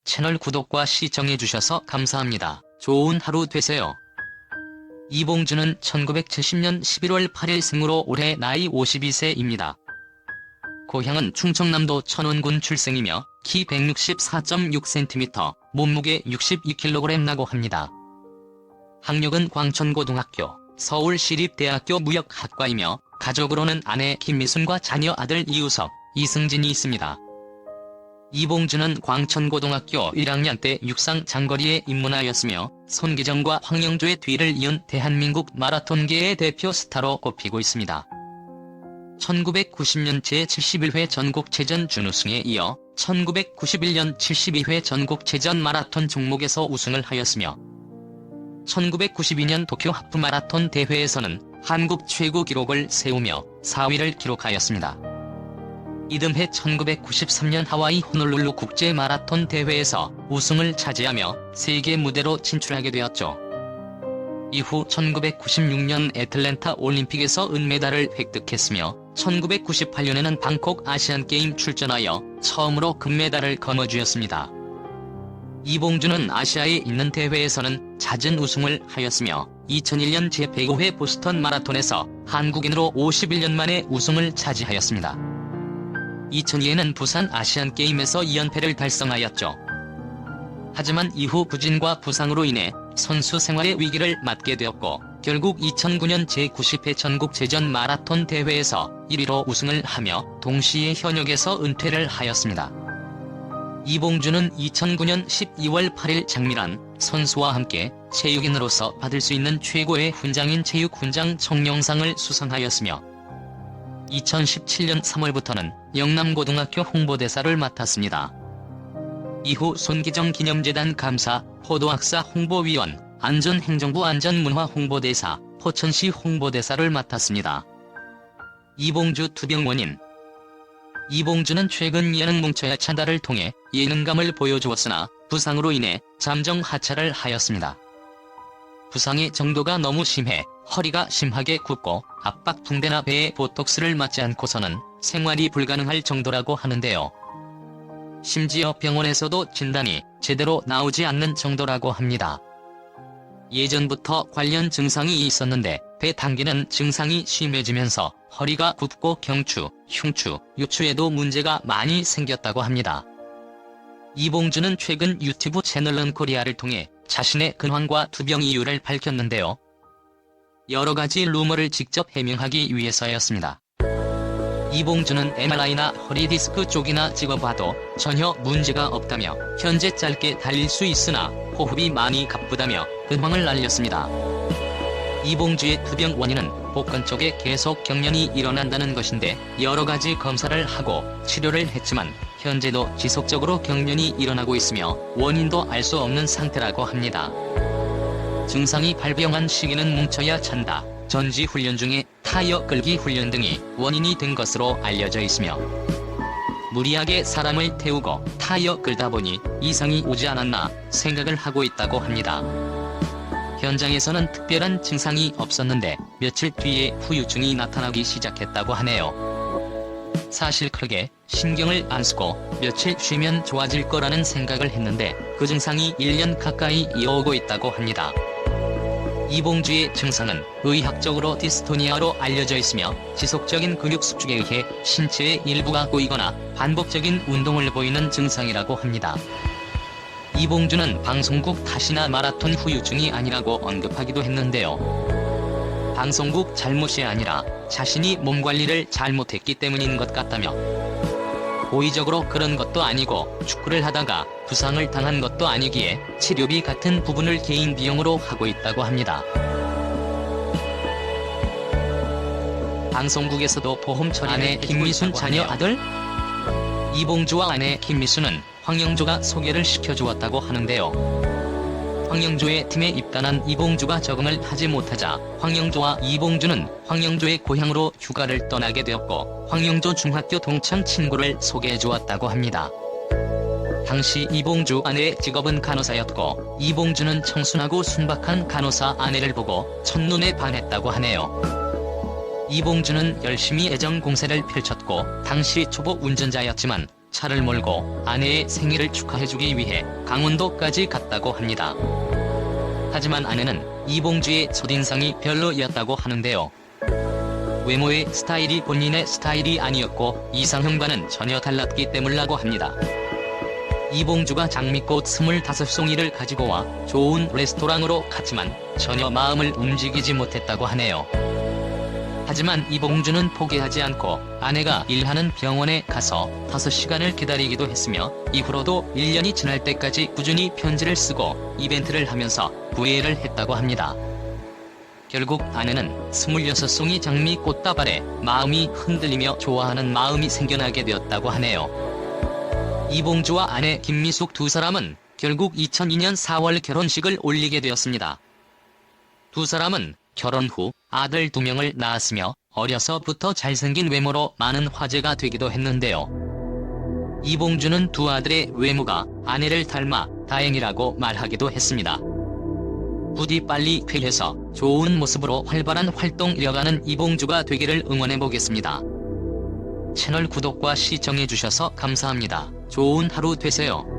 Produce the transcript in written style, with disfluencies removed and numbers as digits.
채널 구독과 시청해주셔서 감사합니다. 좋은 하루 되세요. 이봉주는 1970년 11월 8일 생으로 올해 나이 52세입니다. 고향은 충청남도 천원군 출생이며 키 164.6cm, 몸무게 62kg라고 합니다. 학력은 광천고등학교, 서울시립대학교 무역학과이며 가족으로는 아내 김미순과 자녀 아들 이우석, 이승진이 있습니다. 이봉주는 광천고등학교 1학년 때 육상 장거리에 입문하였으며 손기정과 황영조의 뒤를 이은 대한민국 마라톤계의 대표 스타로 꼽히고 있습니다. 1990년 제71회 전국체전 준우승에 이어 1991년 72회 전국체전 마라톤 종목에서 우승을 하였으며 1992년 도쿄 하프 마라톤 대회에서는 한국 최고 기록을 세우며 4위를 기록하였습니다. 이듬해 1993년 하와이 호놀룰루 국제 마라톤 대회에서 우승을 차지하며 세계 무대로 진출하게 되었죠. 이후 1996년 애틀랜타 올림픽에서 은메달을 획득했으며 1998년에는 방콕 아시안게임 출전하여 처음으로 금메달을 거머쥐었습니다. 이봉주는 아시아에 있는 대회에서는 잦은 우승을 하였으며 2001년 제105회 보스턴 마라톤에서 한국인으로 51년 만에 우승을 차지하였습니다. 2002에는 부산 아시안게임에서 2연패를 달성하였죠. 하지만 이후 부진과 부상으로 인해 선수 생활의 위기를 맞게 되었고 결국 2009년 제90회 전국체전 마라톤 대회에서 1위로 우승을 하며 동시에 현역에서 은퇴를 하였습니다. 이봉주는 2009년 12월 8일 장미란 선수와 함께 체육인으로서 받을 수 있는 최고의 훈장인 체육훈장 청룡상을 수상하였으며 2017년 3월부터는 영남고등학교 홍보대사를 맡았습니다. 이후 손기정 기념재단 감사, 포도학사 홍보위원, 안전행정부 안전문화 홍보대사, 포천시 홍보대사를 맡았습니다. 이봉주 투병 원인. 이봉주는 최근 예능 뭉쳐야 찬다를 통해 예능감을 보여주었으나 부상으로 인해 잠정 하차를 하였습니다. 부상의 정도가 너무 심해 허리가 심하게 굽고 압박 붕대나 배에 보톡스를 맞지 않고서는 생활이 불가능할 정도라고 하는데요. 심지어 병원에서도 진단이 제대로 나오지 않는 정도라고 합니다. 예전부터 관련 증상이 있었는데 배 당기는 증상이 심해지면서 허리가 굽고 경추, 흉추, 요추에도 문제가 많이 생겼다고 합니다. 이봉주는 최근 유튜브 채널 런코리아를 통해 자신의 근황과 투병 이유를 밝혔는데요. 여러가지 루머를 직접 해명하기 위해서였습니다. 이봉주는 MRI나 허리디스크 쪽이나 찍어봐도 전혀 문제가 없다며 현재 짧게 달릴 수 있으나 호흡이 많이 가쁘다며 근황을 알렸습니다. 이봉주의 투병 원인은 복근 쪽에 계속 경련이 일어난다는 것인데 여러가지 검사를 하고 치료를 했지만 현재도 지속적으로 경련이 일어나고 있으며 원인도 알 수 없는 상태라고 합니다. 증상이 발병한 시기는 뭉쳐야 찬다, 전지훈련 중에 타이어 끌기 훈련 등이 원인이 된 것으로 알려져 있으며 무리하게 사람을 태우고 타이어 끌다 보니 이상이 오지 않았나 생각을 하고 있다고 합니다. 현장에서는 특별한 증상이 없었는데 며칠 뒤에 후유증이 나타나기 시작했다고 하네요. 사실 크게 신경을 안 쓰고 며칠 쉬면 좋아질 거라는 생각을 했는데 그 증상이 1년 가까이 이어오고 있다고 합니다. 이봉주의 증상은 의학적으로 디스토니아로 알려져 있으며 지속적인 근육 수축에 의해 신체의 일부가 꼬이거나 반복적인 운동을 보이는 증상이라고 합니다. 이봉주는 방송국 탓이나 마라톤 후유증이 아니라고 언급하기도 했는데요. 방송국 잘못이 아니라 자신이 몸관리를 잘못했기 때문인 것 같다며 고의적으로 그런 것도 아니고 축구를 하다가 부상을 당한 것도 아니기에 치료비 같은 부분을 개인 비용으로 하고 있다고 합니다. 방송국에서도 보험 처리를 아내 김미순 자녀 아들? 이봉주와 아내 김미순은 황영조가 소개를 시켜주었다고 하는데요. 황영조의 팀에 입단한 이봉주가 적응을 하지 못하자 황영조와 이봉주는 황영조의 고향으로 휴가를 떠나게 되었고 황영조 중학교 동창 친구를 소개해주었다고 합니다. 당시 이봉주 아내의 직업은 간호사였고 이봉주는 청순하고 순박한 간호사 아내를 보고 첫눈에 반했다고 하네요. 이봉주는 열심히 애정 공세를 펼쳤고 당시 초보 운전자였지만 차를 몰고 아내의 생일을 축하해주기 위해 강원도까지 갔다고 합니다. 하지만 아내는 이봉주의 첫인상이 별로였다고 하는데요. 외모의 스타일이 본인의 스타일이 아니었고 이상형과는 전혀 달랐기 때문이라고 합니다. 이봉주가 장미꽃 25송이를 가지고 와 좋은 레스토랑으로 갔지만 전혀 마음을 움직이지 못했다고 하네요. 하지만 이봉주는 포기하지 않고 아내가 일하는 병원에 가서 5시간을 기다리기도 했으며 이후로도 1년이 지날 때까지 꾸준히 편지를 쓰고 이벤트를 하면서 구애를 했다고 합니다. 결국 아내는 26송이 장미 꽃다발에 마음이 흔들리며 좋아하는 마음이 생겨나게 되었다고 하네요. 이봉주와 아내 김미숙 두 사람은 결국 2002년 4월 결혼식을 올리게 되었습니다. 두 사람은 결혼 후 아들 2명을 낳았으며 어려서부터 잘생긴 외모로 많은 화제가 되기도 했는데요. 이봉주는 두 아들의 외모가 아내를 닮아 다행이라고 말하기도 했습니다. 부디 빨리 쾌해서 좋은 모습으로 활발한 활동 이어가는 이봉주가 되기를 응원해보겠습니다. 채널 구독과 시청해주셔서 감사합니다. 좋은 하루 되세요.